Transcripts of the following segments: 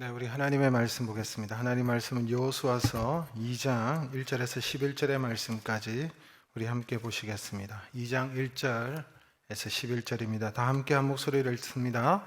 네, 우리 하나님의 말씀 보겠습니다. 하나님 말씀은 여호수아서 2장 1절에서 11절의 말씀까지 우리 함께 보시겠습니다. 2장 1절에서 11절입니다. 다 함께 한 목소리를 읽습니다.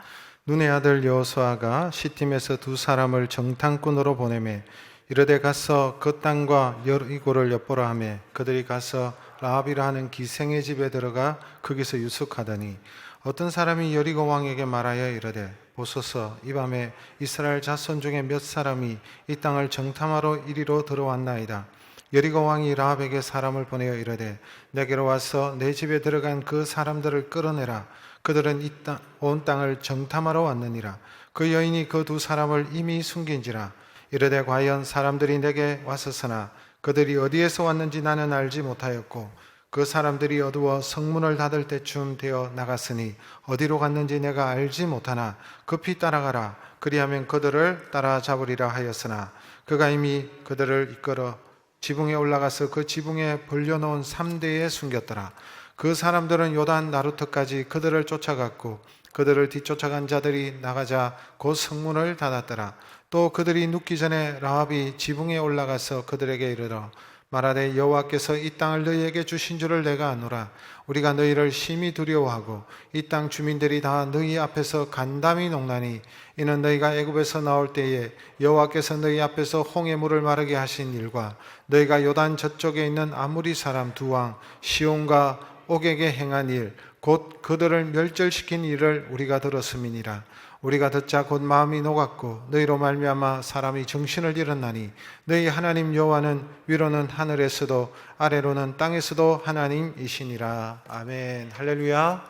눈의 아들 여호수아가 시팀에서 두 사람을 정탐꾼으로 보내매 이르되 가서 그 땅과 여리고를 엿보라 하매 그들이 가서 라합이라 하는 기생의 집에 들어가 거기서 유숙하더니 어떤 사람이 여리고 왕에게 말하여 이르되 보소서 이 밤에 이스라엘 자손 중에 몇 사람이 이 땅을 정탐하러 이리로 들어왔나이다. 여리고 왕이 라합에게 사람을 보내어 이르되 내게로 와서 내 집에 들어간 그 사람들을 끌어내라. 그들은 온 땅을 정탐하러 왔느니라. 그 여인이 그 두 사람을 이미 숨긴지라. 이르되 과연 사람들이 내게 왔었으나 그들이 어디에서 왔는지 나는 알지 못하였고 그 사람들이 어두워 성문을 닫을 때쯤 되어 나갔으니 어디로 갔는지 내가 알지 못하나 급히 따라가라. 그리하면 그들을 따라잡으리라 하였으나 그가 이미 그들을 이끌어 지붕에 올라가서 그 지붕에 벌려놓은 3대에 숨겼더라. 그 사람들은 요단 나루터까지 그들을 쫓아갔고 그들을 뒤쫓아간 자들이 나가자 곧 성문을 닫았더라. 또 그들이 눕기 전에 라합이 지붕에 올라가서 그들에게 이르러 말하되 여호와께서 이 땅을 너희에게 주신 줄을 내가 아노라. 우리가 너희를 심히 두려워하고 이 땅 주민들이 다 너희 앞에서 간담이 녹나니 이는 너희가 애굽에서 나올 때에 여호와께서 너희 앞에서 홍해 물을 마르게 하신 일과 너희가 요단 저쪽에 있는 아무리 사람 두 왕 시온과 옥에게 행한 일 곧 그들을 멸절시킨 일을 우리가 들었음이니라. 우리가 듣자 곧 마음이 녹았고 너희로 말미암아 사람이 정신을 잃었나니 너희 하나님 여호와는 위로는 하늘에서도 아래로는 땅에서도 하나님이시니라. 아멘. 할렐루야.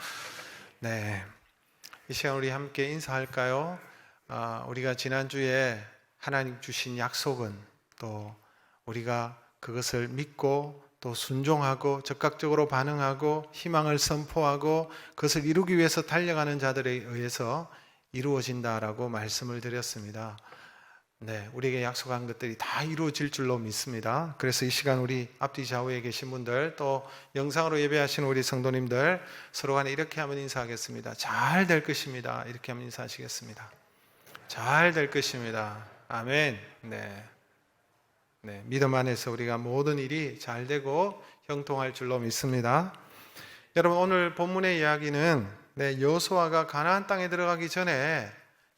네, 이 시간 우리 함께 인사할까요? 우리가 지난주에 하나님 주신 약속은 또 우리가 그것을 믿고 또 순종하고 적극적으로 반응하고 희망을 선포하고 그것을 이루기 위해서 달려가는 자들에 의해서 이루어진다라고 말씀을 드렸습니다. 네, 우리에게 약속한 것들이 다 이루어질 줄로 믿습니다. 그래서 이 시간 우리 앞뒤 좌우에 계신 분들 또 영상으로 예배하시는 우리 성도님들 서로 간에 이렇게 한번 인사하겠습니다. 잘 될 것입니다. 이렇게 한번 인사하시겠습니다. 잘 될 것입니다. 아멘. 네, 믿음 안에서 우리가 모든 일이 잘 되고 형통할 줄로 믿습니다. 여러분, 오늘 본문의 이야기는 여호수아가 가나안 땅에 들어가기 전에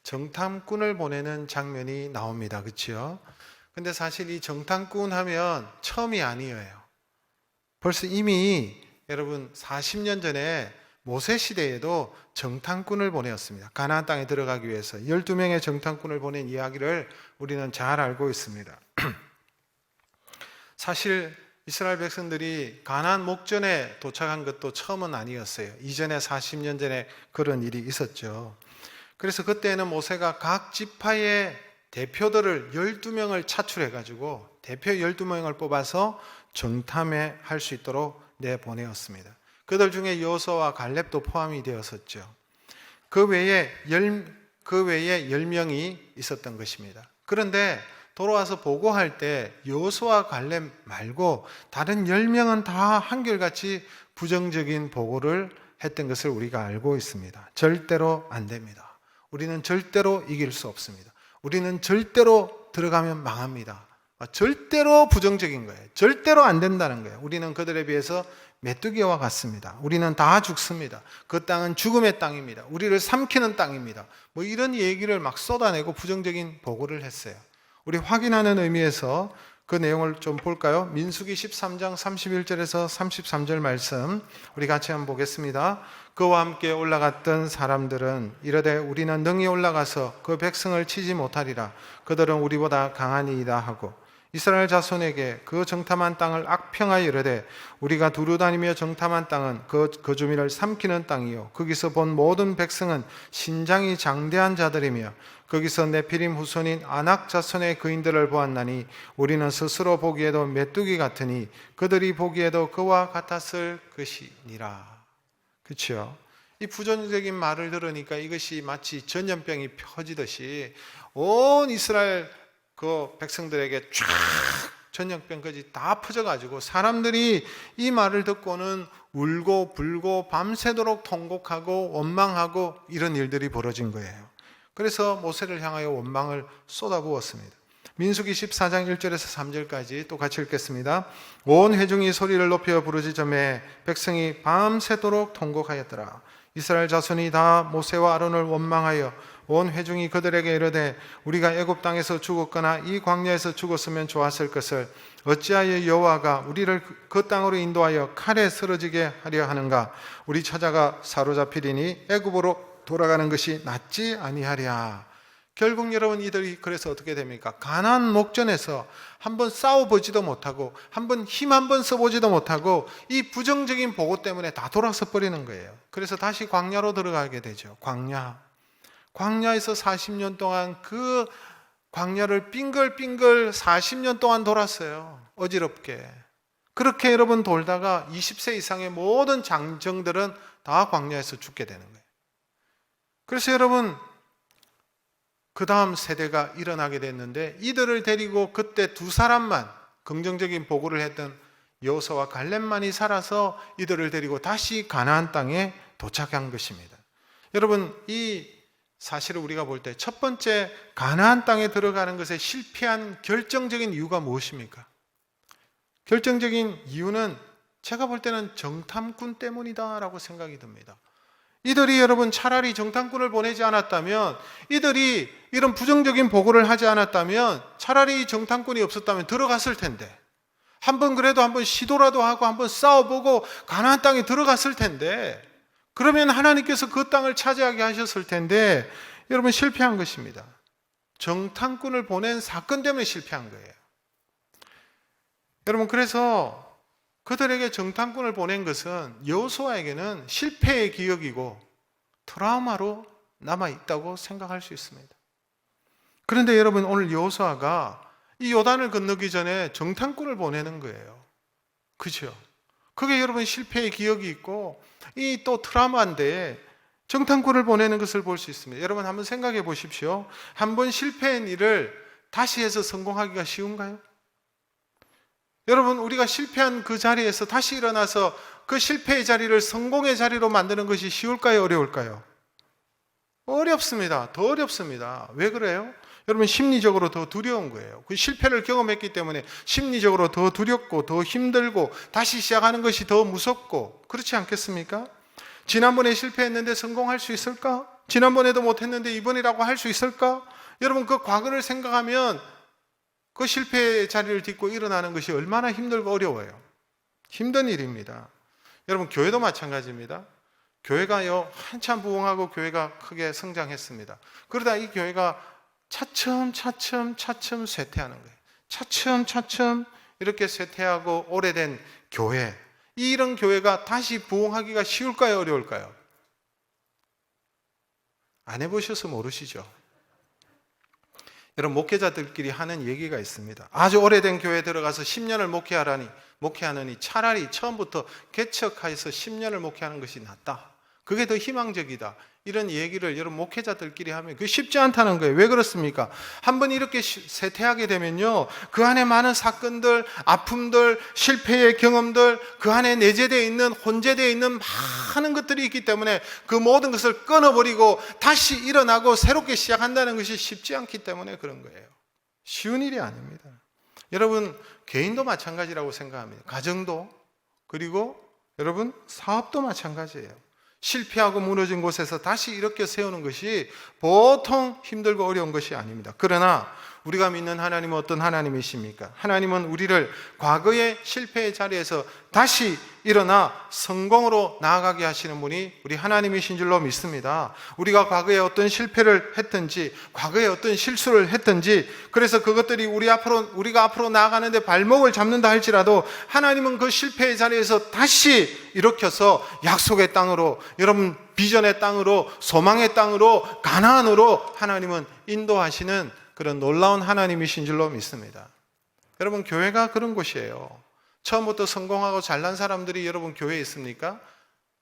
정탐꾼을 보내는 장면이 나옵니다. 그렇죠? 근데 사실 이 정탐꾼 하면 처음이 아니에요. 벌써 이미 여러분 40년 전에 모세 시대에도 정탐꾼을 보내었습니다. 가나안 땅에 들어가기 위해서 12명의 정탐꾼을 보낸 이야기를 우리는 잘 알고 있습니다. 사실 이스라엘 백성들이 가나안 목전에 도착한 것도 처음은 아니었어요. 이전에 40년 전에 그런 일이 있었죠. 그래서 그때는 모세가 각 지파의 대표들을 12명을 차출해가지고 대표 12명을 뽑아서 정탐에 할 수 있도록 내보내었습니다. 그들 중에 여호수아와 갈렙도 포함이 되었었죠. 그 외에 10명이 있었던 것입니다. 그런데 돌아와서 보고할 때 여호수아 갈렙 말고 다른 10명은 다 한결같이 부정적인 보고를 했던 것을 우리가 알고 있습니다. 절대로 안 됩니다. 우리는 절대로 이길 수 없습니다. 우리는 절대로 들어가면 망합니다. 절대로 부정적인 거예요. 절대로 안 된다는 거예요. 우리는 그들에 비해서 메뚜기와 같습니다. 우리는 다 죽습니다. 그 땅은 죽음의 땅입니다. 우리를 삼키는 땅입니다. 이런 얘기를 막 쏟아내고 부정적인 보고를 했어요. 우리 확인하는 의미에서 그 내용을 좀 볼까요? 민수기 13장 31절에서 33절 말씀 우리 같이 한번 보겠습니다. 그와 함께 올라갔던 사람들은 이르되 우리는 능히 올라가서 그 백성을 치지 못하리라. 그들은 우리보다 강하니이다 하고 이스라엘 자손에게 그 정탐한 땅을 악평하여 이르되 우리가 두루 다니며 정탐한 땅은 그 주민을 삼키는 땅이요 거기서 본 모든 백성은 신장이 장대한 자들이며 거기서 네피림 후손인 아낙 자손의 거인들을 보았나니 우리는 스스로 보기에도 메뚜기 같으니 그들이 보기에도 그와 같았을 것이니라. 그렇죠? 이 부정적인 말을 들으니까 이것이 마치 전염병이 퍼지듯이 온 이스라엘 그 백성들에게 쫙 전염병까지 다 퍼져가지고 사람들이 이 말을 듣고는 울고 불고 밤새도록 통곡하고 원망하고 이런 일들이 벌어진 거예요. 그래서 모세를 향하여 원망을 쏟아부었습니다. 민수기 14장 1절에서 3절까지 또 같이 읽겠습니다. 온 회중이 소리를 높여 부르짖으매 백성이 밤새도록 통곡하였더라. 이스라엘 자손이 다 모세와 아론을 원망하여 온 회중이 그들에게 이르되 우리가 애굽 땅에서 죽었거나 이 광야에서 죽었으면 좋았을 것을 어찌하여 여호와가 우리를 그 땅으로 인도하여 칼에 쓰러지게 하려 하는가? 우리 처자가 사로잡히리니 애굽으로 돌아가는 것이 낫지 아니하랴. 결국 여러분 이들이 그래서 어떻게 됩니까? 가나안 목전에서 한번 싸워보지도 못하고 한번 힘 한번 써보지도 못하고 이 부정적인 보고 때문에 다 돌아서 버리는 거예요. 그래서 다시 광야로 들어가게 되죠. 광야에서 40년 동안 그 광야를 빙글빙글 40년 동안 돌았어요. 어지럽게. 그렇게 여러분 돌다가 20세 이상의 모든 장정들은 다 광야에서 죽게 되는 거예요. 그래서 여러분 그 다음 세대가 일어나게 됐는데 이들을 데리고 그때 두 사람만 긍정적인 보고를 했던 여호수아와 갈렙만이 살아서 이들을 데리고 다시 가나안 땅에 도착한 것입니다. 여러분 이 사실을 우리가 볼 때 첫 번째 가나안 땅에 들어가는 것에 실패한 결정적인 이유가 무엇입니까? 결정적인 이유는 제가 볼 때는 정탐꾼 때문이다라고 생각이 듭니다. 이들이 여러분 차라리 정탐꾼을 보내지 않았다면, 이들이 이런 부정적인 보고를 하지 않았다면 차라리 정탐꾼이 없었다면 들어갔을 텐데, 한번 그래도 한번 시도라도 하고 한번 싸워보고 가나안 땅에 들어갔을 텐데, 그러면 하나님께서 그 땅을 차지하게 하셨을 텐데 여러분 실패한 것입니다. 정탐꾼을 보낸 사건 때문에 실패한 거예요. 여러분 그래서 그들에게 정탐꾼을 보낸 것은 여호수아에게는 실패의 기억이고 트라우마로 남아있다고 생각할 수 있습니다. 그런데 여러분 오늘 여호수아가 이 요단을 건너기 전에 정탐꾼을 보내는 거예요. 그렇죠? 그게 여러분 실패의 기억이 있고 이 또 트라우마인데 정탐꾼을 보내는 것을 볼 수 있습니다. 여러분 한번 생각해 보십시오. 한번 실패한 일을 다시 해서 성공하기가 쉬운가요? 여러분 우리가 실패한 그 자리에서 다시 일어나서 그 실패의 자리를 성공의 자리로 만드는 것이 쉬울까요? 어려울까요? 어렵습니다. 더 어렵습니다. 왜 그래요? 여러분 심리적으로 더 두려운 거예요. 그 실패를 경험했기 때문에 심리적으로 더 두렵고 더 힘들고 다시 시작하는 것이 더 무섭고 그렇지 않겠습니까? 지난번에 실패했는데 성공할 수 있을까? 지난번에도 못했는데 이번이라고 할 수 있을까? 여러분 그 과거를 생각하면 그 실패의 자리를 딛고 일어나는 것이 얼마나 힘들고 어려워요. 힘든 일입니다. 여러분 교회도 마찬가지입니다. 교회가요 한참 부흥하고 교회가 크게 성장했습니다. 그러다 이 교회가 차츰 쇠퇴하는 거예요. 차츰 이렇게 쇠퇴하고 오래된 교회, 이런 교회가 다시 부흥하기가 쉬울까요? 어려울까요? 안 해보셔서 모르시죠? 여러분 목회자들끼리 하는 얘기가 있습니다. 아주 오래된 교회에 들어가서 10년을 목회하느니 차라리 처음부터 개척해서 10년을 목회하는 것이 낫다. 그게 더 희망적이다. 이런 얘기를 여러분 목회자들끼리 하면 그게 쉽지 않다는 거예요. 왜 그렇습니까? 한번 이렇게 쇠퇴하게 되면요, 그 안에 많은 사건들, 아픔들, 실패의 경험들, 그 안에 내재되어 있는, 혼재되어 있는 많은 것들이 있기 때문에 그 모든 것을 끊어버리고 다시 일어나고 새롭게 시작한다는 것이 쉽지 않기 때문에 그런 거예요. 쉬운 일이 아닙니다. 여러분 개인도 마찬가지라고 생각합니다. 가정도, 그리고 여러분 사업도 마찬가지예요. 실패하고 무너진 곳에서 다시 일으켜 세우는 것이 보통 힘들고 어려운 것이 아닙니다. 그러나 우리가 믿는 하나님은 어떤 하나님이십니까? 하나님은 우리를 과거의 실패의 자리에서 다시 일어나 성공으로 나아가게 하시는 분이 우리 하나님이신 줄로 믿습니다. 우리가 과거에 어떤 실패를 했든지, 과거에 어떤 실수를 했든지, 그래서 그것들이 우리가 앞으로 나아가는데 발목을 잡는다 할지라도 하나님은 그 실패의 자리에서 다시 일으켜서 약속의 땅으로, 여러분 비전의 땅으로, 소망의 땅으로, 가나안으로 하나님은 인도하시는 그런 놀라운 하나님이신 줄로 믿습니다. 여러분 교회가 그런 곳이에요. 처음부터 성공하고 잘난 사람들이 여러분 교회에 있습니까?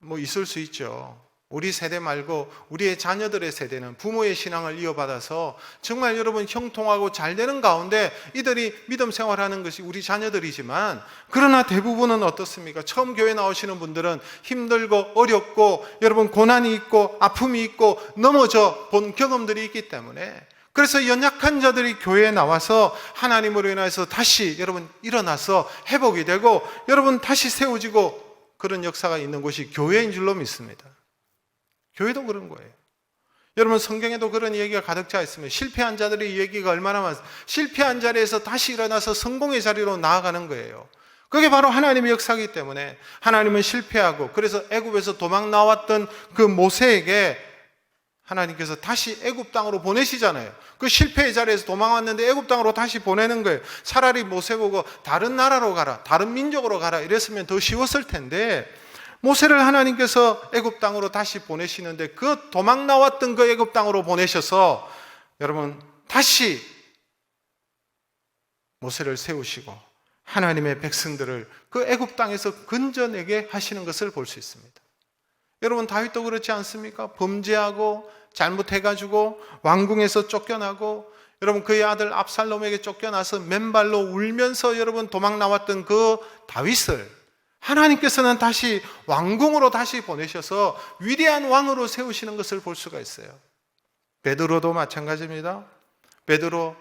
뭐 있을 수 있죠. 우리 세대 말고 우리의 자녀들의 세대는 부모의 신앙을 이어받아서 정말 여러분 형통하고 잘 되는 가운데 이들이 믿음 생활하는 것이 우리 자녀들이지만, 그러나 대부분은 어떻습니까? 처음 교회 나오시는 분들은 힘들고 어렵고 여러분 고난이 있고 아픔이 있고 넘어져 본 경험들이 있기 때문에, 그래서 연약한 자들이 교회에 나와서 하나님으로 인해서 다시 여러분 일어나서 회복이 되고 여러분 다시 세워지고 그런 역사가 있는 곳이 교회인 줄로 믿습니다. 교회도 그런 거예요. 여러분 성경에도 그런 얘기가 가득 차 있습니다. 실패한 자들의 얘기가 얼마나 많습니까? 실패한 자리에서 다시 일어나서 성공의 자리로 나아가는 거예요. 그게 바로 하나님의 역사이기 때문에, 하나님은 실패하고 그래서 애굽에서 도망 나왔던 그 모세에게 하나님께서 다시 애굽 땅으로 보내시잖아요. 그 실패의 자리에서 도망왔는데 애굽 땅으로 다시 보내는 거예요. 차라리 모세 보고 다른 나라로 가라, 다른 민족으로 가라 이랬으면 더 쉬웠을 텐데, 모세를 하나님께서 애굽 땅으로 다시 보내시는데 그 도망 나왔던 그 애굽 땅으로 보내셔서 여러분 다시 모세를 세우시고 하나님의 백성들을 그 애굽 땅에서 건져내게 하시는 것을 볼 수 있습니다. 여러분 다윗도 그렇지 않습니까? 범죄하고 잘못해가지고 왕궁에서 쫓겨나고 여러분 그의 아들 압살롬에게 쫓겨나서 맨발로 울면서 여러분 도망 나왔던 그 다윗을 하나님께서는 다시 왕궁으로 다시 보내셔서 위대한 왕으로 세우시는 것을 볼 수가 있어요. 베드로도 마찬가지입니다. 베드로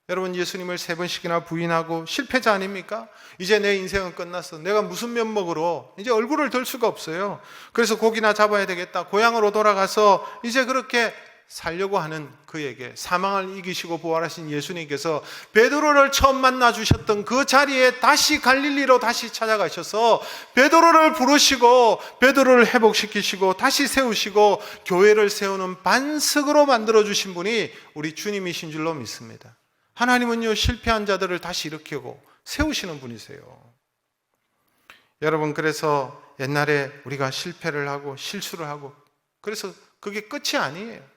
여러분 예수님을 3번씩이나 부인하고 실패자 아닙니까? 이제 내 인생은 끝났어. 내가 무슨 면목으로 이제 얼굴을 들 수가 없어요. 그래서 고기나 잡아야 되겠다. 고향으로 돌아가서 이제 그렇게 살려고 하는 그에게 사망을 이기시고 부활하신 예수님께서 베드로를 처음 만나 주셨던 그 자리에 다시 갈릴리로 다시 찾아가셔서 베드로를 부르시고 베드로를 회복시키시고 다시 세우시고 교회를 세우는 반석으로 만들어 주신 분이 우리 주님이신 줄로 믿습니다. 하나님은요 실패한 자들을 다시 일으키고 세우시는 분이세요. 여러분 그래서 옛날에 우리가 실패를 하고 실수를 하고 그래서 그게 끝이 아니에요.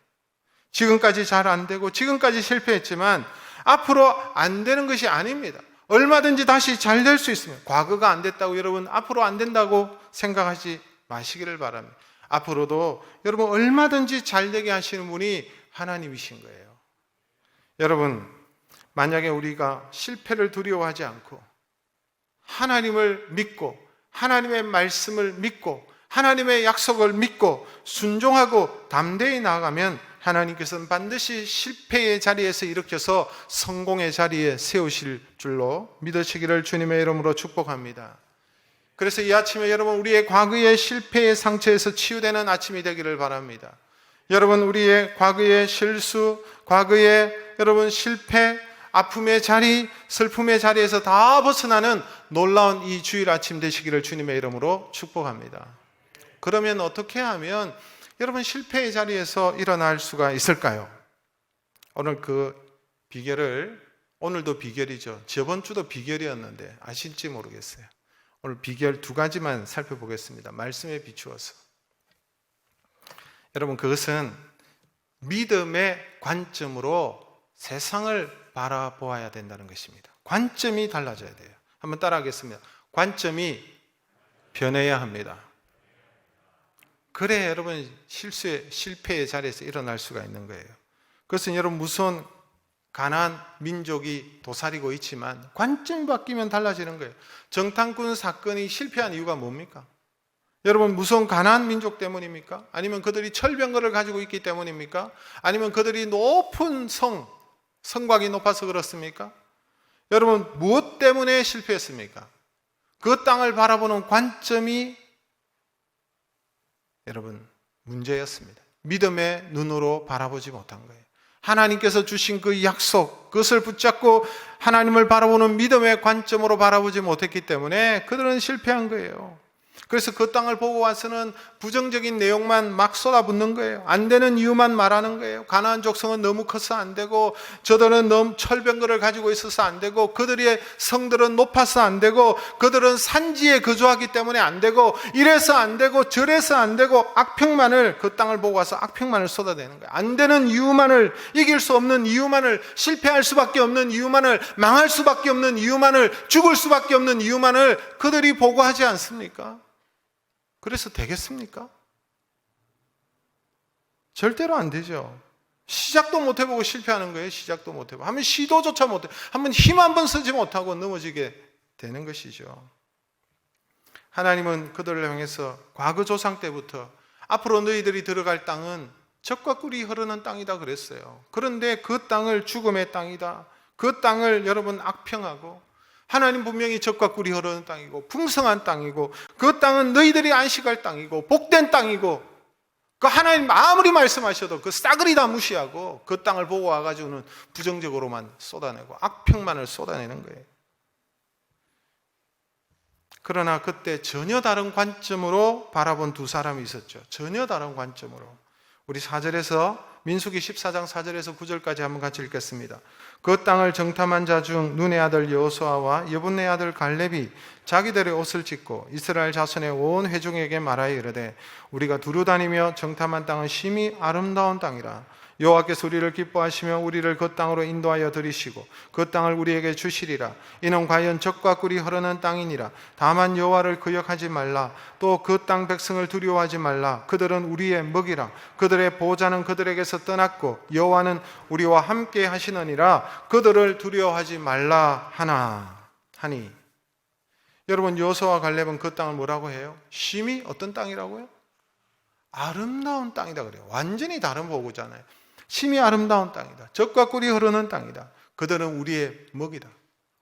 지금까지 잘 안 되고 지금까지 실패했지만 앞으로 안 되는 것이 아닙니다. 얼마든지 다시 잘 될 수 있습니다. 과거가 안 됐다고 여러분 앞으로 안 된다고 생각하지 마시기를 바랍니다. 앞으로도 여러분 얼마든지 잘 되게 하시는 분이 하나님이신 거예요. 여러분 만약에 우리가 실패를 두려워하지 않고 하나님을 믿고 하나님의 말씀을 믿고 하나님의 약속을 믿고 순종하고 담대히 나아가면 하나님께서는 반드시 실패의 자리에서 일으켜서 성공의 자리에 세우실 줄로 믿으시기를 주님의 이름으로 축복합니다. 그래서 이 아침에 여러분 우리의 과거의 실패의 상처에서 치유되는 아침이 되기를 바랍니다. 여러분 우리의 과거의 실수, 과거의 여러분 실패, 아픔의 자리, 슬픔의 자리에서 다 벗어나는 놀라운 이 주일 아침 되시기를 주님의 이름으로 축복합니다. 그러면 어떻게 하면 여러분 실패의 자리에서 일어날 수가 있을까요? 오늘 그 비결을, 오늘도 비결이죠. 저번 주도 비결이었는데 아실지 모르겠어요. 오늘 비결 2가지만 살펴보겠습니다. 말씀에 비추어서. 여러분 그것은 믿음의 관점으로 세상을 바라보아야 된다는 것입니다. 관점이 달라져야 돼요. 한번 따라하겠습니다. 관점이 변해야 합니다. 그래 여러분 실패의 자리에서 일어날 수가 있는 거예요. 그것은 여러분 무서운 가나안 민족이 도사리고 있지만 관점이 바뀌면 달라지는 거예요. 정탐꾼 사건이 실패한 이유가 뭡니까? 여러분 무서운 가나안 민족 때문입니까? 아니면 그들이 철병거를 가지고 있기 때문입니까? 아니면 그들이 높은 성곽이 높아서 그렇습니까? 여러분 무엇 때문에 실패했습니까? 그 땅을 바라보는 관점이 여러분 문제였습니다. 믿음의 눈으로 바라보지 못한 거예요. 하나님께서 주신 그 약속, 그것을 붙잡고 하나님을 바라보는 믿음의 관점으로 바라보지 못했기 때문에 그들은 실패한 거예요. 그래서 그 땅을 보고 와서는 부정적인 내용만 막 쏟아붓는 거예요. 안 되는 이유만 말하는 거예요. 가나안 족성은 너무 커서 안 되고 저들은 너무 철병거를 가지고 있어서 안 되고 그들의 성들은 높아서 안 되고 그들은 산지에 거주하기 때문에 안 되고 이래서 안 되고 저래서 안 되고 악평만을 그 땅을 보고 와서 악평만을 쏟아내는 거예요. 안 되는 이유만을, 이길 수 없는 이유만을, 실패할 수밖에 없는 이유만을, 망할 수밖에 없는 이유만을, 죽을 수밖에 없는 이유만을 그들이 보고하지 않습니까? 그래서 되겠습니까? 절대로 안 되죠. 시작도 못 해보고 실패하는 거예요. 시작도 못 해보고. 한번 시도조차 못 해. 한번 힘 한 번 쓰지 못하고 넘어지게 되는 것이죠. 하나님은 그들을 향해서 과거 조상 때부터 앞으로 너희들이 들어갈 땅은 젖과 꿀이 흐르는 땅이다 그랬어요. 그런데 그 땅을 죽음의 땅이다. 그 땅을 여러분 악평하고, 하나님 분명히 젖과 꿀이 흐르는 땅이고 풍성한 땅이고 그 땅은 너희들이 안식할 땅이고 복된 땅이고, 그 하나님 아무리 말씀하셔도 그 싸그리 다 무시하고 그 땅을 보고 와가지고는 부정적으로만 쏟아내고 악평만을 쏟아내는 거예요. 그러나 그때 전혀 다른 관점으로 바라본 두 사람이 있었죠. 전혀 다른 관점으로. 우리 4절에서, 민수기 14장 4절에서 9절까지 한번 같이 읽겠습니다. 그 땅을 정탐한 자 중 눈의 아들 여호수아와 여분네 아들 갈렙이 자기들의 옷을 찢고 이스라엘 자손의 온 회중에게 말하여 이르되, 우리가 두루 다니며 정탐한 땅은 심히 아름다운 땅이라. 여호와께서 우리를 기뻐하시며 우리를 그 땅으로 인도하여 들이시고 그 땅을 우리에게 주시리라. 이는 과연 젖과 꿀이 흐르는 땅이니라. 다만 여호와를 거역하지 말라. 또 그 땅 백성을 두려워하지 말라. 그들은 우리의 먹이라. 그들의 보호자는 그들에게서 떠났고 여호와는 우리와 함께 하시느니라. 그들을 두려워하지 말라 하니. 여러분, 여호수아와 갈렙은 그 땅을 뭐라고 해요? 심히 어떤 땅이라고요? 아름다운 땅이다 그래요. 완전히 다른 보고잖아요. 심히 아름다운 땅이다. 젖과 꿀이 흐르는 땅이다. 그들은 우리의 먹이다.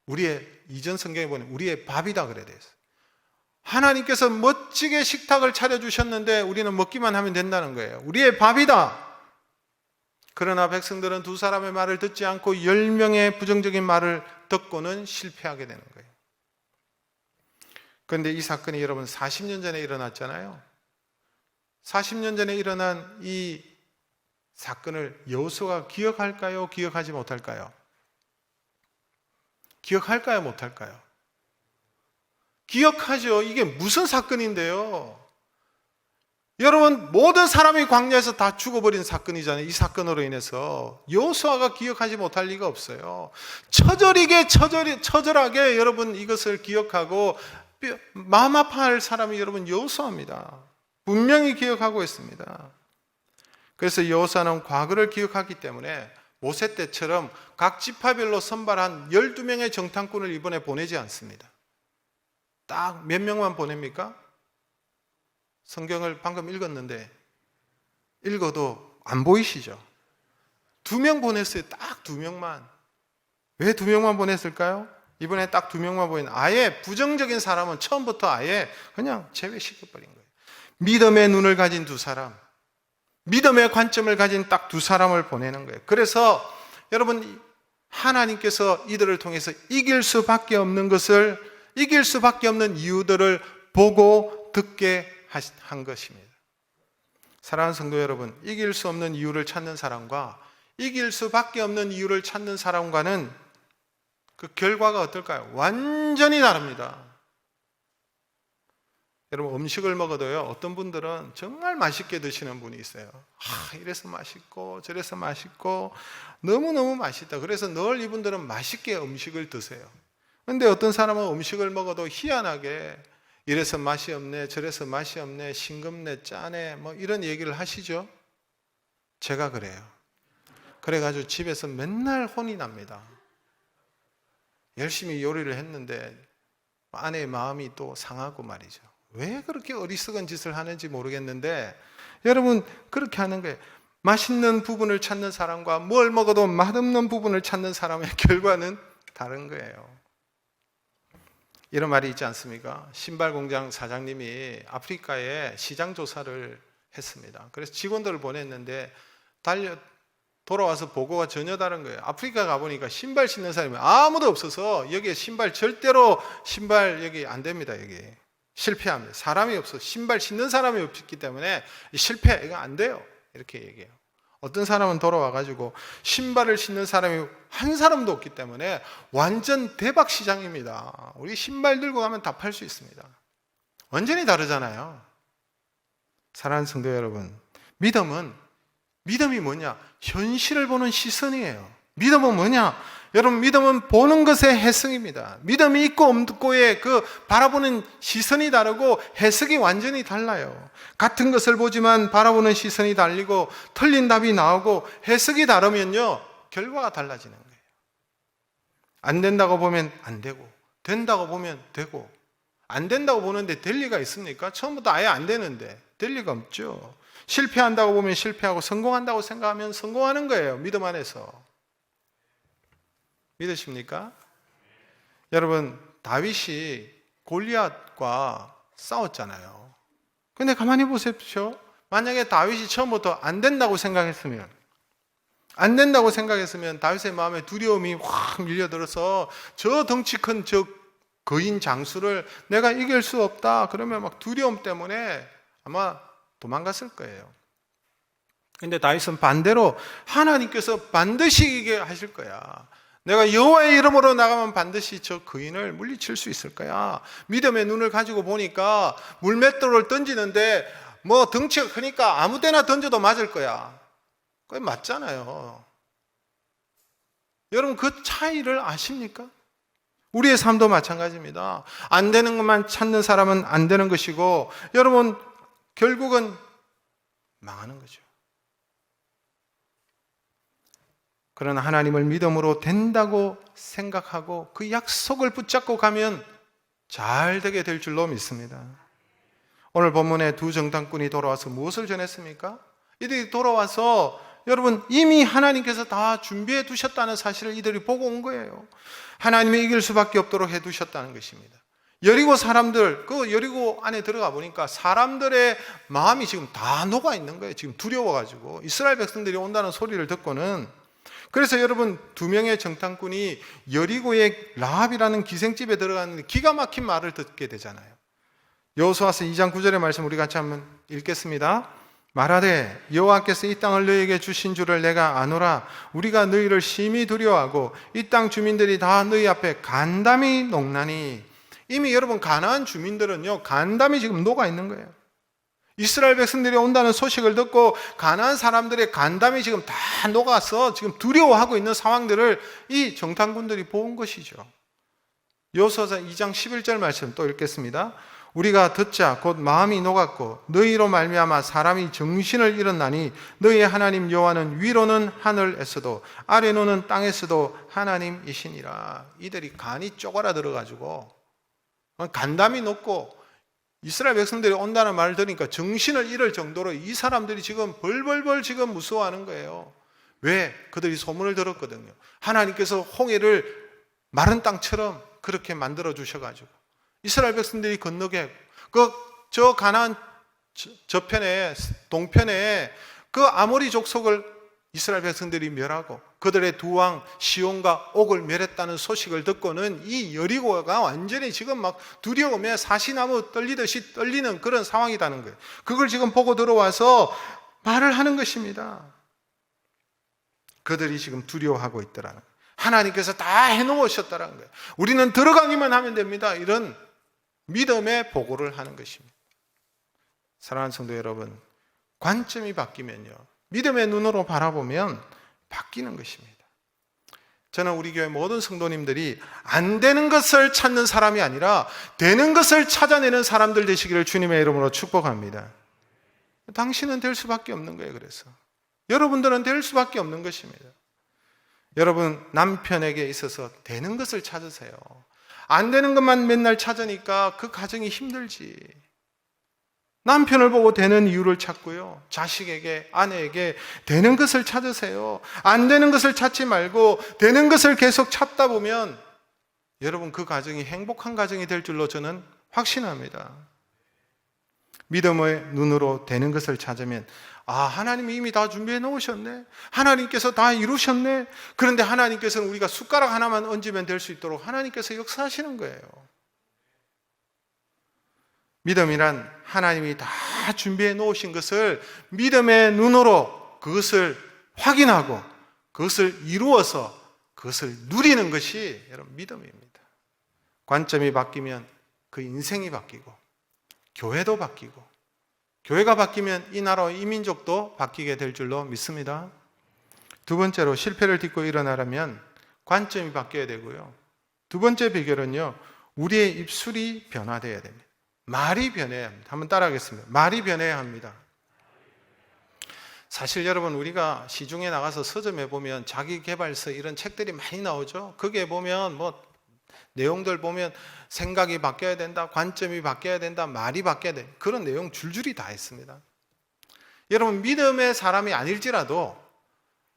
우리의, 이전 성경에 보면 우리의 밥이다 그래야 돼요. 하나님께서 멋지게 식탁을 차려주셨는데 우리는 먹기만 하면 된다는 거예요. 우리의 밥이다. 그러나 백성들은 두 사람의 말을 듣지 않고 10명의 부정적인 말을 듣고는 실패하게 되는 거예요. 그런데 이 사건이 여러분 40년 전에 일어났잖아요. 40년 전에 일어난 이 사건을 여호수아가 기억할까요? 기억하지 못할까요? 기억할까요? 못할까요? 기억하죠. 이게 무슨 사건인데요? 여러분, 모든 사람이 광야에서 다 죽어버린 사건이잖아요. 이 사건으로 인해서 여호수아가 기억하지 못할 리가 없어요. 처절하게 여러분 이것을 기억하고 마음 아파할 사람이 여러분 여호수아입니다. 분명히 기억하고 있습니다. 그래서 여호수아는 과거를 기억하기 때문에 모세 때처럼 각 지파별로 선발한 12명의 정탐꾼을 이번에 보내지 않습니다. 딱 몇 명만 보냅니까? 성경을 방금 읽었는데 읽어도 안 보이시죠? 2명 보냈어요. 딱 2명만. 왜 2명만 보냈을까요? 이번에 딱 2명만 보인, 아예 부정적인 사람은 처음부터 아예 그냥 제외시켜버린 거예요. 믿음의 눈을 가진 두 사람, 믿음의 관점을 가진 딱 두 사람을 보내는 거예요. 그래서 여러분, 하나님께서 이들을 통해서 이길 수밖에 없는 것을, 이길 수밖에 없는 이유들을 보고 듣게 한 것입니다. 사랑하는 성도 여러분, 이길 수 없는 이유를 찾는 사람과 이길 수밖에 없는 이유를 찾는 사람과는 그 결과가 어떨까요? 완전히 다릅니다. 여러분, 음식을 먹어도요, 어떤 분들은 정말 맛있게 드시는 분이 있어요. 이래서 맛있고 저래서 맛있고 너무너무 맛있다. 그래서 늘 이분들은 맛있게 음식을 드세요. 그런데 어떤 사람은 음식을 먹어도 희한하게 이래서 맛이 없네, 저래서 맛이 없네, 싱겁네, 짜네, 뭐 이런 얘기를 하시죠. 제가 그래요. 그래가지고 집에서 맨날 혼이 납니다. 열심히 요리를 했는데 아내의 마음이 또 상하고 말이죠. 왜 그렇게 어리석은 짓을 하는지 모르겠는데 여러분, 그렇게 하는 거예요. 맛있는 부분을 찾는 사람과 뭘 먹어도 맛없는 부분을 찾는 사람의 결과는 다른 거예요. 이런 말이 있지 않습니까? 신발 공장 사장님이 아프리카에 시장 조사를 했습니다. 그래서 직원들을 보냈는데 돌아와서 보고가 전혀 다른 거예요. 아프리카 가보니까 신발 신는 사람이 아무도 없어서 여기에 절대로 신발 여기 안 됩니다. 여기 실패합니다. 사람이 없어. 신발 신는 사람이 없기 때문에 실패, 이거 안 돼요. 이렇게 얘기해요. 어떤 사람은 돌아와가지고 신발을 신는 사람이 한 사람도 없기 때문에 완전 대박 시장입니다. 우리 신발 들고 가면 다 팔 수 있습니다. 완전히 다르잖아요. 사랑하는 성도 여러분, 믿음이 뭐냐? 현실을 보는 시선이에요. 믿음은 뭐냐? 여러분, 믿음은 보는 것의 해석입니다. 믿음이 있고 없고의 그 바라보는 시선이 다르고 해석이 완전히 달라요. 같은 것을 보지만 바라보는 시선이 달리고 틀린 답이 나오고 해석이 다르면요, 결과가 달라지는 거예요. 안 된다고 보면 안 되고, 된다고 보면 되고. 안 된다고 보는데 될 리가 있습니까? 처음부터 아예 안 되는데 될 리가 없죠. 실패한다고 보면 실패하고 성공한다고 생각하면 성공하는 거예요. 믿음 안에서. 믿으십니까? 여러분, 다윗이 골리앗과 싸웠잖아요. 근데 가만히 보십시오. 만약에 다윗이 처음부터 안 된다고 생각했으면 다윗의 마음에 두려움이 확 밀려들어서 저 덩치 큰 저 거인 장수를 내가 이길 수 없다 그러면 막 두려움 때문에 아마 도망갔을 거예요. 근데 다윗은 반대로 하나님께서 반드시 이기게 하실 거야. 내가 여호와의 이름으로 나가면 반드시 저 거인을 물리칠 수 있을 거야. 믿음의 눈을 가지고 보니까 물맷돌을 던지는데 뭐 덩치가 크니까 아무 데나 던져도 맞을 거야. 그게 맞잖아요. 여러분, 그 차이를 아십니까? 우리의 삶도 마찬가지입니다. 안 되는 것만 찾는 사람은 안 되는 것이고, 여러분, 결국은 망하는 거죠. 그러나 하나님을 믿음으로 된다고 생각하고 그 약속을 붙잡고 가면 잘 되게 될 줄로 믿습니다. 오늘 본문에 두 정탐꾼이 돌아와서 무엇을 전했습니까? 이들이 돌아와서 여러분, 이미 하나님께서 다 준비해 두셨다는 사실을 이들이 보고 온 거예요. 하나님이 이길 수밖에 없도록 해 두셨다는 것입니다. 여리고 사람들, 그 여리고 안에 들어가 보니까 사람들의 마음이 지금 다 녹아 있는 거예요. 지금 두려워가지고 이스라엘 백성들이 온다는 소리를 듣고는. 그래서 여러분, 두 명의 정탐꾼이 여리고의 라합이라는 기생집에 들어갔는데 기가 막힌 말을 듣게 되잖아요. 여호수아서 2장 9절의 말씀 우리 같이 한번 읽겠습니다. 말하되 여호와께서 이 땅을 너희에게 주신 줄을 내가 아노라. 우리가 너희를 심히 두려워하고 이 땅 주민들이 다 너희 앞에 간담이 녹나니. 이미 여러분, 가나안 주민들은요, 간담이 지금 녹아 있는 거예요. 이스라엘 백성들이 온다는 소식을 듣고 가나안 사람들의 간담이 지금 다 녹아서 지금 두려워하고 있는 상황들을 이 정탐꾼들이 본 것이죠. 여호수아서 2장 11절 말씀 또 읽겠습니다. 우리가 듣자 곧 마음이 녹았고 너희로 말미암아 사람이 정신을 잃었나니 너희의 하나님 여호와는 위로는 하늘에서도 아래로는 땅에서도 하나님이시니라. 이들이 간이 쪼그라들어가지고 간담이 높고 이스라엘 백성들이 온다는 말을 들으니까 정신을 잃을 정도로 이 사람들이 지금 벌벌벌 지금 무서워하는 거예요. 왜? 그들이 소문을 들었거든요. 하나님께서 홍해를 마른 땅처럼 그렇게 만들어 주셔가지고 이스라엘 백성들이 건너게 저 가나안 저편에 동편에 그 아모리 족속을 이스라엘 백성들이 멸하고 그들의 두 왕 시온과 옥을 멸했다는 소식을 듣고는 이 여리고가 완전히 지금 막 두려움에 사시나무 떨리듯이 떨리는 그런 상황이라는 거예요. 그걸 지금 보고 들어와서 말을 하는 것입니다. 그들이 지금 두려워하고 있더라는 거예요. 하나님께서 다 해놓으셨다는 거예요. 우리는 들어가기만 하면 됩니다. 이런 믿음의 보고를 하는 것입니다. 사랑하는 성도 여러분, 관점이 바뀌면요, 믿음의 눈으로 바라보면 바뀌는 것입니다. 저는 우리 교회 모든 성도님들이 안 되는 것을 찾는 사람이 아니라 되는 것을 찾아내는 사람들 되시기를 주님의 이름으로 축복합니다. 당신은 될 수밖에 없는 거예요. 그래서 여러분들은 될 수밖에 없는 것입니다. 여러분, 남편에게 있어서 되는 것을 찾으세요. 안 되는 것만 맨날 찾으니까 그 가정이 힘들지. 남편을 보고 되는 이유를 찾고요, 자식에게, 아내에게 되는 것을 찾으세요. 안 되는 것을 찾지 말고 되는 것을 계속 찾다 보면 여러분, 그 가정이 행복한 가정이 될 줄로 저는 확신합니다. 믿음의 눈으로 되는 것을 찾으면 하나님이 이미 다 준비해 놓으셨네, 하나님께서 다 이루셨네. 그런데 하나님께서는 우리가 숟가락 하나만 얹으면 될 수 있도록 하나님께서 역사하시는 거예요. 믿음이란 하나님이 다 준비해 놓으신 것을 믿음의 눈으로 그것을 확인하고 그것을 이루어서 그것을 누리는 것이 여러분 믿음입니다. 관점이 바뀌면 그 인생이 바뀌고 교회도 바뀌고 교회가 바뀌면 이 나라와 이 민족도 바뀌게 될 줄로 믿습니다. 두 번째로 실패를 딛고 일어나려면 관점이 바뀌어야 되고요. 두 번째 비결은요, 우리의 입술이 변화되어야 됩니다. 말이 변해야 합니다. 한번 따라하겠습니다. 말이 변해야 합니다. 사실 여러분, 우리가 시중에 나가서 서점에 보면 자기계발서 이런 책들이 많이 나오죠. 거기에 보면 내용들 보면 생각이 바뀌어야 된다, 관점이 바뀌어야 된다, 말이 바뀌어야 된다, 그런 내용 줄줄이 다 있습니다. 여러분, 믿음의 사람이 아닐지라도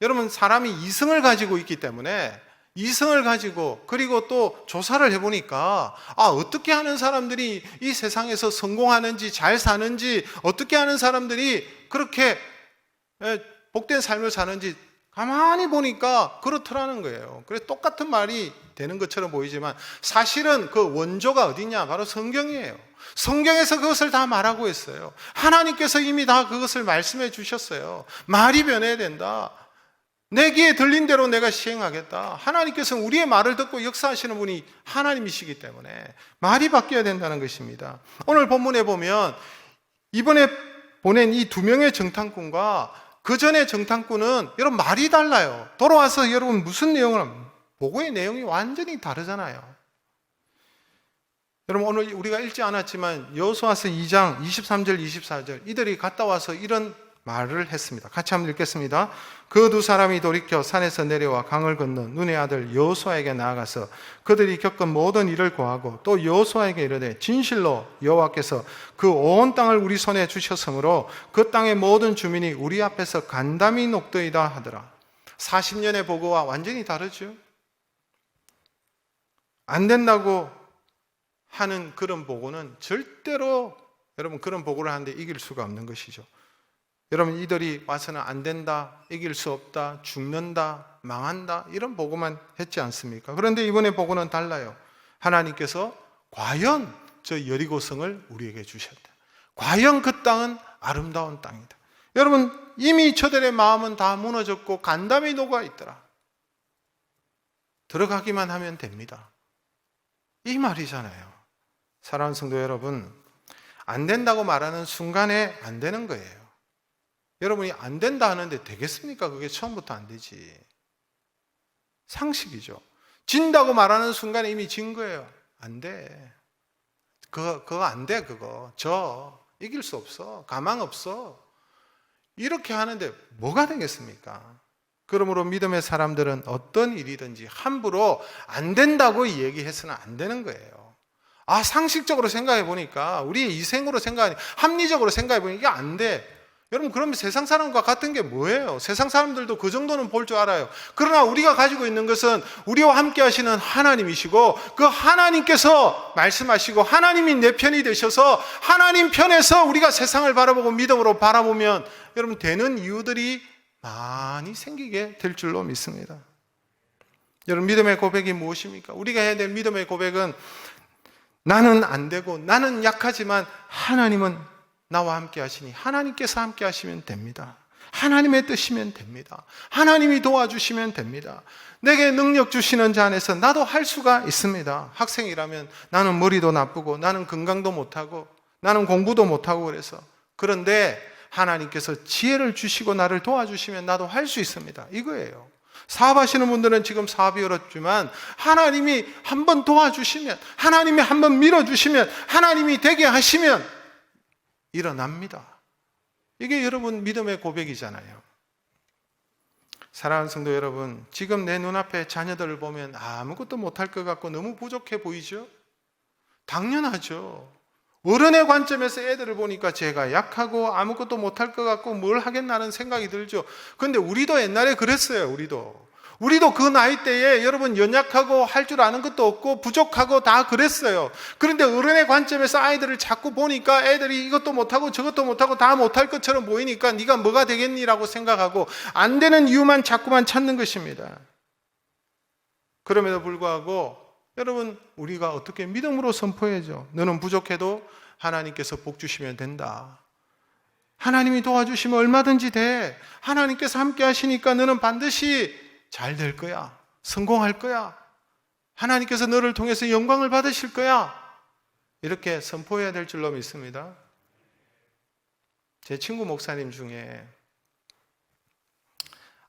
여러분, 사람이 이성을 가지고 있기 때문에 이성을 가지고, 그리고 또 조사를 해보니까 어떻게 하는 사람들이 이 세상에서 성공하는지 잘 사는지, 어떻게 하는 사람들이 그렇게 복된 삶을 사는지 가만히 보니까 그렇더라는 거예요. 그래서 똑같은 말이 되는 것처럼 보이지만 사실은 그 원조가 어디냐? 바로 성경이에요. 성경에서 그것을 다 말하고 있어요. 하나님께서 이미 다 그것을 말씀해 주셨어요. 말이 변해야 된다. 내 귀에 들린 대로 내가 시행하겠다. 하나님께서는 우리의 말을 듣고 역사하시는 분이 하나님이시기 때문에 말이 바뀌어야 된다는 것입니다. 오늘 본문에 보면 이번에 보낸 이 두 명의 정탐꾼과 그 전에 정탐꾼은 여러분 말이 달라요. 돌아와서 여러분 무슨 내용을 합니까? 보고의 내용이 완전히 다르잖아요. 여러분, 오늘 우리가 읽지 않았지만 여호수아서 2장 23절 24절 이들이 갔다 와서 이런 말을 했습니다. 같이 한번 읽겠습니다. 그 두 사람이 돌이켜 산에서 내려와 강을 건너 눈의 아들 여호수아에게 나아가서 그들이 겪은 모든 일을 고하고 또 여호수아에게 이르되 진실로 여호와께서 그 온 땅을 우리 손에 주셨으므로 그 땅의 모든 주민이 우리 앞에서 간담이 녹더이다 하더라. 40년의 보고와 완전히 다르죠. 안 된다고 하는 그런 보고는 절대로 여러분 그런 보고를 하는데 이길 수가 없는 것이죠. 여러분, 이들이 와서는 안 된다, 이길 수 없다, 죽는다, 망한다 이런 보고만 했지 않습니까? 그런데 이번에 보고는 달라요. 하나님께서 과연 저 여리고성을 우리에게 주셨다. 과연 그 땅은 아름다운 땅이다. 여러분, 이미 저들의 마음은 다 무너졌고 간담이 녹아 있더라. 들어가기만 하면 됩니다. 이 말이잖아요. 사랑하는 성도 여러분, 안 된다고 말하는 순간에 안 되는 거예요. 여러분이 안 된다 하는데 되겠습니까? 그게 처음부터 안 되지. 상식이죠. 진다고 말하는 순간에 이미 진 거예요. 안 돼. 그거 안 돼, 그거. 이길 수 없어. 가망 없어. 이렇게 하는데 뭐가 되겠습니까? 그러므로 믿음의 사람들은 어떤 일이든지 함부로 안 된다고 얘기해서는 안 되는 거예요. 상식적으로 생각해 보니까, 우리의 이생으로 생각하니, 합리적으로 생각해 보니까 이게 안 돼. 여러분, 그러면 세상 사람과 같은 게 뭐예요? 세상 사람들도 그 정도는 볼 줄 알아요. 그러나 우리가 가지고 있는 것은 우리와 함께 하시는 하나님이시고, 그 하나님께서 말씀하시고 하나님이 내 편이 되셔서 하나님 편에서 우리가 세상을 바라보고 믿음으로 바라보면 여러분 되는 이유들이 많이 생기게 될 줄로 믿습니다. 여러분, 믿음의 고백이 무엇입니까? 우리가 해야 될 믿음의 고백은 나는 안 되고 나는 약하지만 하나님은 나와 함께 하시니 하나님께서 함께 하시면 됩니다. 하나님의 뜻이면 됩니다. 하나님이 도와주시면 됩니다. 내게 능력 주시는 자 안에서 나도 할 수가 있습니다. 학생이라면 나는 머리도 나쁘고 나는 건강도 못하고 나는 공부도 못하고 그래서, 그런데 하나님께서 지혜를 주시고 나를 도와주시면 나도 할 수 있습니다. 이거예요. 사업하시는 분들은 지금 사업이 어렵지만 하나님이 한번 도와주시면, 하나님이 한번 밀어주시면, 하나님이 되게 하시면 일어납니다. 이게 여러분 믿음의 고백이잖아요. 사랑하는 성도 여러분, 지금 내 눈앞에 자녀들을 보면 아무것도 못할 것 같고 너무 부족해 보이죠? 당연하죠. 어른의 관점에서 애들을 보니까 제가 약하고 아무것도 못할 것 같고 뭘 하겠나는 생각이 들죠. 그런데 우리도 옛날에 그랬어요. 우리도 그 나이 때에 여러분 연약하고 할 줄 아는 것도 없고 부족하고 다 그랬어요. 그런데 어른의 관점에서 아이들을 자꾸 보니까 애들이 이것도 못하고 저것도 못하고 다 못할 것처럼 보이니까 네가 뭐가 되겠니라고 생각하고 안 되는 이유만 자꾸만 찾는 것입니다. 그럼에도 불구하고 여러분, 우리가 어떻게 믿음으로 선포해야죠. 너는 부족해도 하나님께서 복 주시면 된다. 하나님이 도와주시면 얼마든지 돼. 하나님께서 함께 하시니까 너는 반드시 잘 될 거야. 성공할 거야. 하나님께서 너를 통해서 영광을 받으실 거야. 이렇게 선포해야 될 줄로 믿습니다. 제 친구 목사님 중에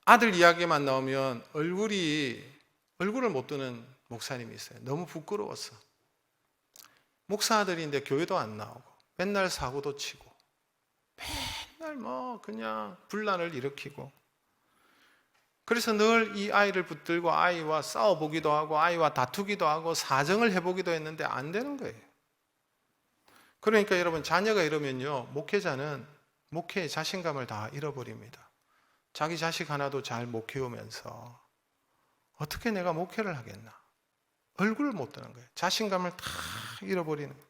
아들 이야기만 나오면 얼굴이 얼굴을 못 드는 목사님이 있어요. 너무 부끄러웠어. 목사들인데 교회도 안 나오고 맨날 사고도 치고 맨날 뭐 그냥 분란을 일으키고, 그래서 늘 이 아이를 붙들고 아이와 싸워보기도 하고 아이와 다투기도 하고 사정을 해보기도 했는데 안 되는 거예요. 그러니까 여러분, 자녀가 이러면요, 목회자는 목회의 자신감을 다 잃어버립니다. 자기 자식 하나도 잘 못 키우면서 어떻게 내가 목회를 하겠나, 얼굴을 못 드는 거예요. 자신감을 다 잃어버리는 거예요.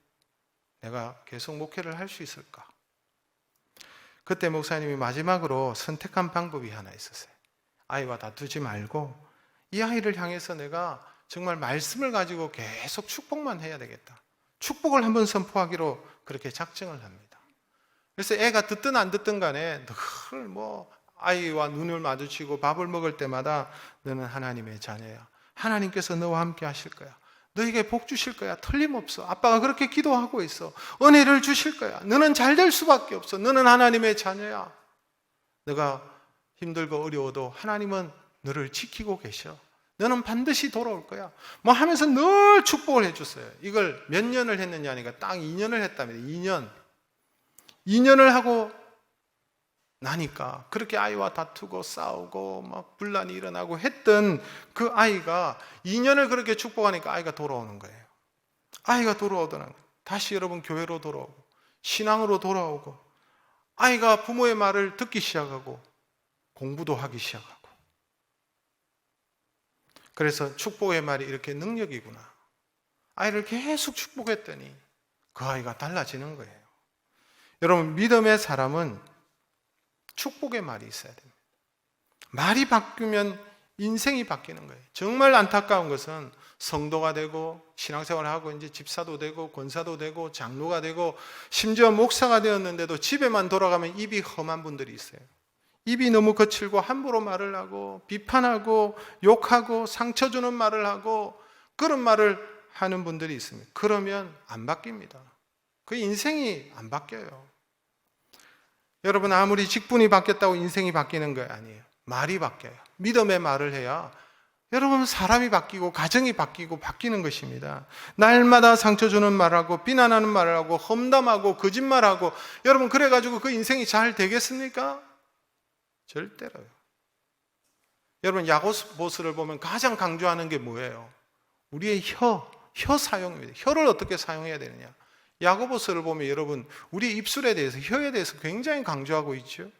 내가 계속 목회를 할 수 있을까? 그때 목사님이 마지막으로 선택한 방법이 하나 있었어요. 아이와 다투지 말고 이 아이를 향해서 내가 정말 말씀을 가지고 계속 축복만 해야 되겠다. 축복을 한번 선포하기로 그렇게 작정을 합니다. 그래서 애가 듣든 안 듣든 간에 늘 뭐 아이와 눈을 마주치고 밥을 먹을 때마다 너는 하나님의 자녀야. 하나님께서 너와 함께 하실 거야. 너에게 복 주실 거야. 틀림없어. 아빠가 그렇게 기도하고 있어. 은혜를 주실 거야. 너는 잘 될 수밖에 없어. 너는 하나님의 자녀야. 너가 힘들고 어려워도 하나님은 너를 지키고 계셔. 너는 반드시 돌아올 거야. 뭐 하면서 늘 축복을 해줬어요. 이걸 몇 년을 했느냐 하니까 딱 2년을 했답니다. 2년을 하고 나니까 그렇게 아이와 다투고 싸우고 막 분란이 일어나고 했던 그 아이가 2년을 그렇게 축복하니까 아이가 돌아오는 거예요. 아이가 돌아오더라고요. 다시 여러분 교회로 돌아오고 신앙으로 돌아오고 아이가 부모의 말을 듣기 시작하고 공부도 하기 시작하고. 그래서 축복의 말이 이렇게 능력이구나. 아이를 계속 축복했더니 그 아이가 달라지는 거예요. 여러분, 믿음의 사람은 축복의 말이 있어야 됩니다. 말이 바뀌면 인생이 바뀌는 거예요. 정말 안타까운 것은 성도가 되고 신앙생활을 하고 이제 집사도 되고 권사도 되고 장로가 되고 심지어 목사가 되었는데도 집에만 돌아가면 입이 험한 분들이 있어요. 입이 너무 거칠고 함부로 말을 하고 비판하고 욕하고 상처 주는 말을 하고 그런 말을 하는 분들이 있습니다. 그러면 안 바뀝니다. 그 인생이 안 바뀌어요. 여러분, 아무리 직분이 바뀌었다고 인생이 바뀌는 거 아니에요. 말이 바뀌어요. 믿음의 말을 해야 여러분 사람이 바뀌고 가정이 바뀌고 바뀌는 것입니다. 날마다 상처 주는 말하고 비난하는 말을 하고 험담하고 거짓말하고 여러분 그래가지고 그 인생이 잘 되겠습니까? 절대로요. 여러분, 야고보스를 보면 가장 강조하는 게 뭐예요? 우리의 혀 사용입니다. 혀를 어떻게 사용해야 되느냐. 야고보서를 보면 여러분 우리 입술에 대해서, 혀에 대해서 굉장히 강조하고 있죠.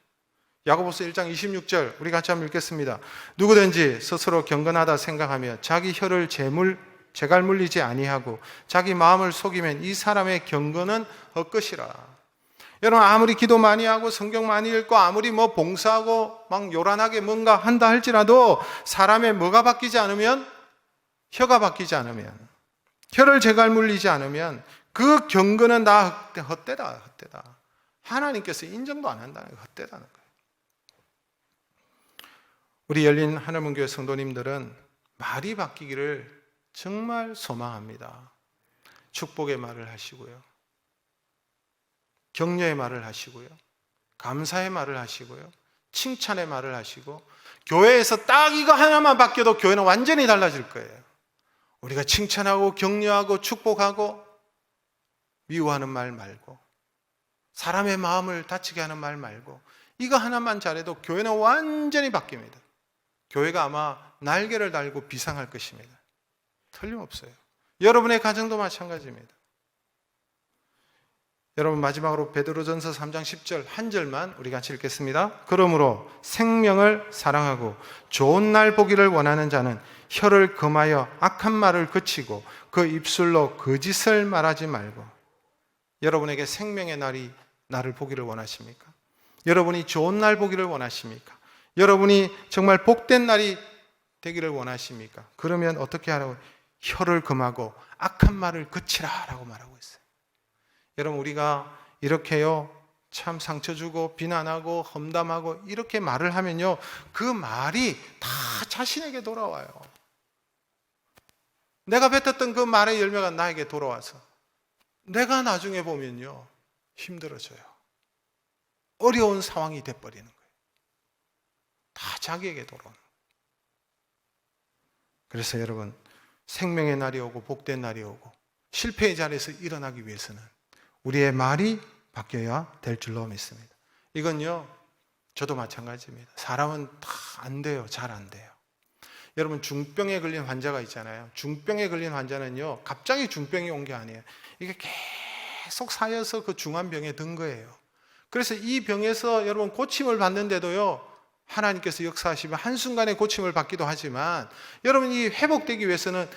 야고보서 1장 26절 우리 같이 한번 읽겠습니다. 누구든지 스스로 경건하다 생각하며 자기 혀를 재갈 물리지 아니하고 자기 마음을 속이면 이 사람의 경건은 헛것이라. 여러분, 아무리 기도 많이 하고 성경 많이 읽고 아무리 뭐 봉사하고 막 요란하게 뭔가 한다 할지라도 사람의 뭐가 바뀌지 않으면, 혀가 바뀌지 않으면, 혀를 재갈 물리지 않으면 그 경건은 다 헛되다. 하나님께서 인정도 안 한다는 거, 헛되다는 거예요. 우리 열린 하늘문교회 성도님들은 말이 바뀌기를 정말 소망합니다. 축복의 말을 하시고요, 격려의 말을 하시고요, 감사의 말을 하시고요, 칭찬의 말을 하시고, 교회에서 딱 이거 하나만 바뀌어도 교회는 완전히 달라질 거예요. 우리가 칭찬하고 격려하고 축복하고 미워하는 말 말고 사람의 마음을 다치게 하는 말 말고 이거 하나만 잘해도 교회는 완전히 바뀝니다. 교회가 아마 날개를 달고 비상할 것입니다. 틀림없어요. 여러분의 가정도 마찬가지입니다. 여러분, 마지막으로 베드로전서 3장 10절 한 절만 우리 같이 읽겠습니다. 그러므로 생명을 사랑하고 좋은 날 보기를 원하는 자는 혀를 금하여 악한 말을 그치고 그 입술로 거짓을 말하지 말고. 여러분에게 생명의 날을 보기를 원하십니까? 여러분이 좋은 날 보기를 원하십니까? 여러분이 정말 복된 날이 되기를 원하십니까? 그러면 어떻게 하라고? 혀를 금하고 악한 말을 그치라 라고 말하고 있어요. 여러분, 우리가 이렇게요 참 상처 주고 비난하고 험담하고 이렇게 말을 하면요 그 말이 다 자신에게 돌아와요. 내가 뱉었던 그 말의 열매가 나에게 돌아와서 내가 나중에 보면요 힘들어져요. 어려운 상황이 돼버리는 거예요. 다 자기에게 돌아오는 거예요. 그래서 여러분, 생명의 날이 오고 복된 날이 오고 실패의 자리에서 일어나기 위해서는 우리의 말이 바뀌어야 될 줄로 믿습니다. 이건요, 저도 마찬가지입니다. 사람은 다 안 돼요. 잘 안 돼요. 여러분, 중병에 걸린 환자가 있잖아요. 중병에 걸린 환자는요, 갑자기 중병이 온 게 아니에요. 이게 계속 쌓여서 그 중한 병에 든 거예요. 그래서 이 병에서 여러분 고침을 받는데도요, 하나님께서 역사하시면 한순간에 고침을 받기도 하지만 여러분이 회복되기 위해서는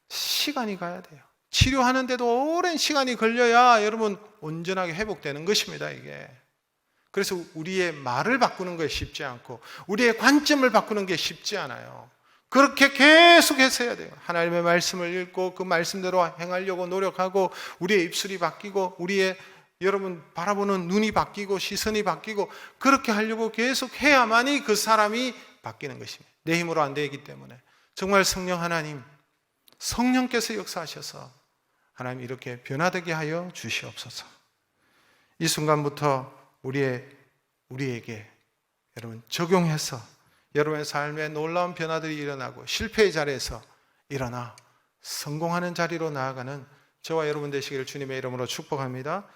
시간이 가야 돼요. 치료하는데도 오랜 시간이 걸려야 여러분 온전하게 회복되는 것입니다, 이게. 그래서 우리의 말을 바꾸는 게 쉽지 않고 우리의 관점을 바꾸는 게 쉽지 않아요. 그렇게 계속해서 해야 돼요. 하나님의 말씀을 읽고 그 말씀대로 행하려고 노력하고 우리의 입술이 바뀌고 우리의 여러분 바라보는 눈이 바뀌고 시선이 바뀌고 그렇게 하려고 계속 해야만이 그 사람이 바뀌는 것입니다. 내 힘으로 안 되기 때문에 정말 성령 하나님, 성령께서 역사하셔서 하나님 이렇게 변화되게 하여 주시옵소서. 이 순간부터 우리에게 여러분 적용해서 여러분의 삶에 놀라운 변화들이 일어나고 실패의 자리에서 일어나 성공하는 자리로 나아가는 저와 여러분 되시기를 주님의 이름으로 축복합니다.